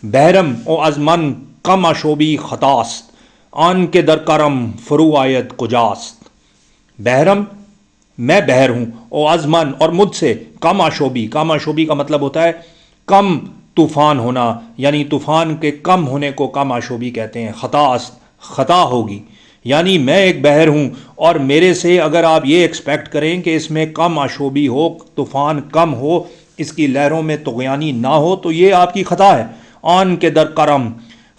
بہرم او از من کم اشوبی خطاست آن کے در کرم فرو آید کجاست۔ بہرم میں بہر ہوں، او از من اور مجھ سے، کم آشوبی، کم آشوبی کا مطلب ہوتا ہے کم طوفان ہونا، یعنی طوفان کے کم ہونے کو کم آشوبی کہتے ہیں۔ خطاست خطا ہوگی، یعنی میں ایک بحر ہوں اور میرے سے اگر آپ یہ ایکسپیکٹ کریں کہ اس میں کم آشوبی ہو، طوفان کم ہو، اس کی لہروں میں طغیانی نہ ہو، تو یہ آپ کی خطا ہے۔ آن کے در کرم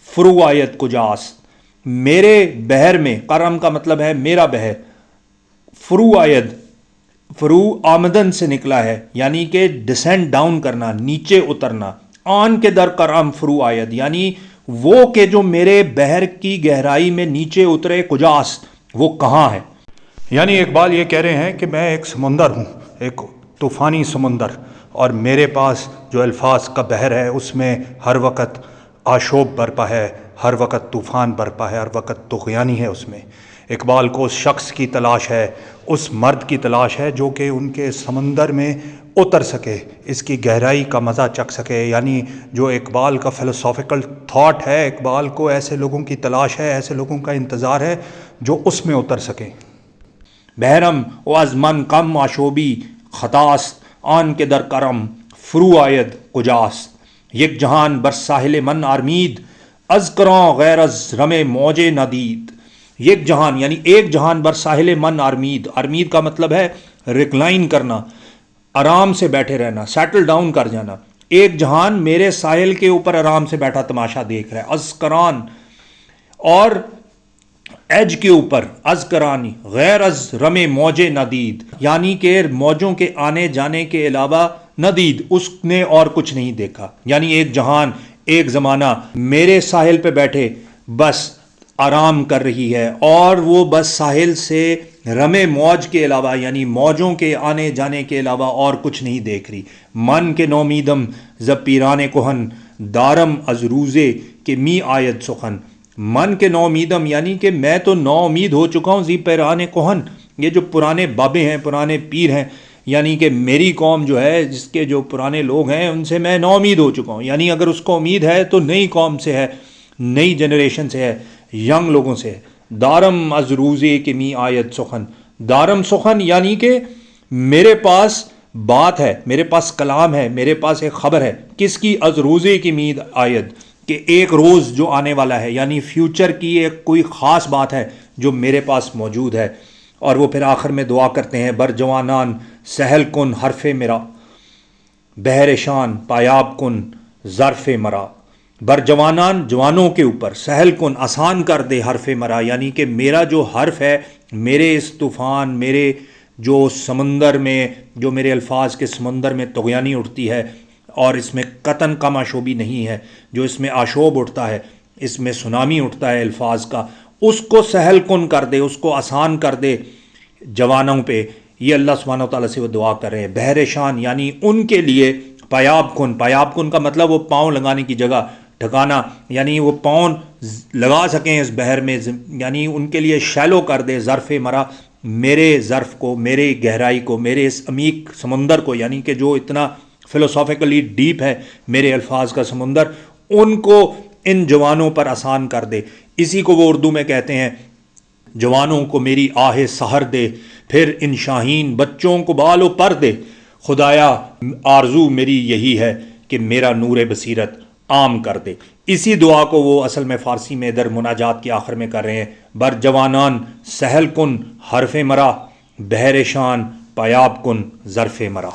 فرو آیت کجاست، میرے بحر میں، کرم کا مطلب ہے میرا بحر، فرو آید، فرو آمدن سے نکلا ہے، یعنی کہ ڈسینڈ ڈاؤن کرنا، نیچے اترنا۔ آن کے در کرم فرو آید، یعنی وہ کہ جو میرے بحر کی گہرائی میں نیچے اترے، کجاست، وہ کہاں ہے۔ یعنی اقبال یہ کہہ رہے ہیں کہ میں ایک سمندر ہوں، ایک طوفانی سمندر، اور میرے پاس جو الفاظ کا بحر ہے اس میں ہر وقت آشوب برپا ہے، ہر وقت طوفان برپا ہے، ہر وقت طغیانی ہے اس میں۔ اقبال کو اس شخص کی تلاش ہے، اس مرد کی تلاش ہے جو کہ ان کے سمندر میں اتر سکے، اس کی گہرائی کا مزہ چکھ سکے۔ یعنی جو اقبال کا فلسافیکل تھاٹ ہے، اقبال کو ایسے لوگوں کی تلاش ہے، ایسے لوگوں کا انتظار ہے جو اس میں اتر سکیں۔ بہرم و از من کم آشوبی خطاست آن کے در کرم فرو آید کجاست۔ یک جہان بر ساحل من آرمید از کراں غیر از رم موج ندید۔ یک جہان یعنی ایک جہان بر ساحل من آرمید، آرمید کا مطلب ہے ریکلائن کرنا، آرام سے بیٹھے رہنا، سیٹل ڈاؤن کر جانا۔ ایک جہان میرے ساحل کے اوپر آرام سے بیٹھا تماشا دیکھ رہا ہے، از کران، اور ایج کے اوپر، از کرانی، غیر از رم موج ندید، یعنی کہ موجوں کے آنے جانے کے علاوہ ندید، اس نے اور کچھ نہیں دیکھا۔ یعنی ایک جہان، ایک زمانہ میرے ساحل پہ بیٹھے بس آرام کر رہی ہے، اور وہ بس ساحل سے رم موج کے علاوہ، یعنی موجوں کے آنے جانے کے علاوہ اور کچھ نہیں دیکھ رہی۔ من کے نومیدم ز پیران کہن دارم از روزے کہ می آید سخن۔ من کے نومیدم یعنی کہ میں تو نو امید ہو چکا ہوں، زی پیران کہن، یہ جو پرانے بابے ہیں، پرانے پیر ہیں، یعنی کہ میری قوم جو ہے، جس کے جو پرانے لوگ ہیں، ان سے میں نو امید ہو چکا ہوں۔ یعنی اگر اس کو امید ہے تو نئی قوم سے ہے، نئی جنریشن سے ہے، ینگ لوگوں سے ہے۔ دارم از روزے کہ می آیت سخن، دارم سخن یعنی کہ میرے پاس بات ہے، میرے پاس کلام ہے، میرے پاس ایک خبر ہے۔ کس کی؟ از روزے کی مید آید، کہ ایک روز جو آنے والا ہے، یعنی فیوچر کی ایک کوئی خاص بات ہے جو میرے پاس موجود ہے۔ اور وہ پھر آخر میں دعا کرتے ہیں، بر جوانان سہل کن حرف مرا، بحر شان پایاب کن ظرف مرا۔ بر جوانان، جوانوں کے اوپر، سہل کن آسان کر دے حرف مرا، یعنی کہ میرا جو حرف ہے، میرے اس طوفان، میرے جو سمندر میں، جو میرے الفاظ کے سمندر میں طغیانی اٹھتی ہے، اور اس میں قطن کم آشوبی نہیں ہے، جو اس میں آشوب اٹھتا ہے، اس میں سونامی اٹھتا ہے الفاظ کا، اس کو سہل کن کر دے، اس کو آسان کر دے جوانوں پہ۔ یہ اللہ سبحانہ وتعالیٰ سے وہ دعا کر رہے ہیں۔ بحر شان یعنی ان کے لیے پایاب کن، پایاب کن کا مطلب وہ پاؤں لگانے کی جگہ، ٹھکانا، یعنی وہ پاؤں لگا سکیں اس بحر میں، یعنی ان کے لیے شیلو کر دے ظرف مرا، میرے ظرف کو، میرے گہرائی کو، میرے اس عمیق سمندر کو، یعنی کہ جو اتنا فلسافیکلی ڈیپ ہے میرے الفاظ کا سمندر، ان کو ان جوانوں پر آسان کر دے۔ اسی کو وہ اردو میں کہتے ہیں، جوانوں کو میری آہ سحر دے، پھر ان شاہین بچوں کو بال و پر دے۔ خدایا آرزو میری یہی ہے کہ میرا نور بصیرت عام کر دے۔ اسی دعا کو وہ اصل میں فارسی میں ادھر مناجات کے آخر میں کر رہے ہیں، بر جوانان سہل کن حرف مرا، بحر شان پایاب کن ظرف مرا۔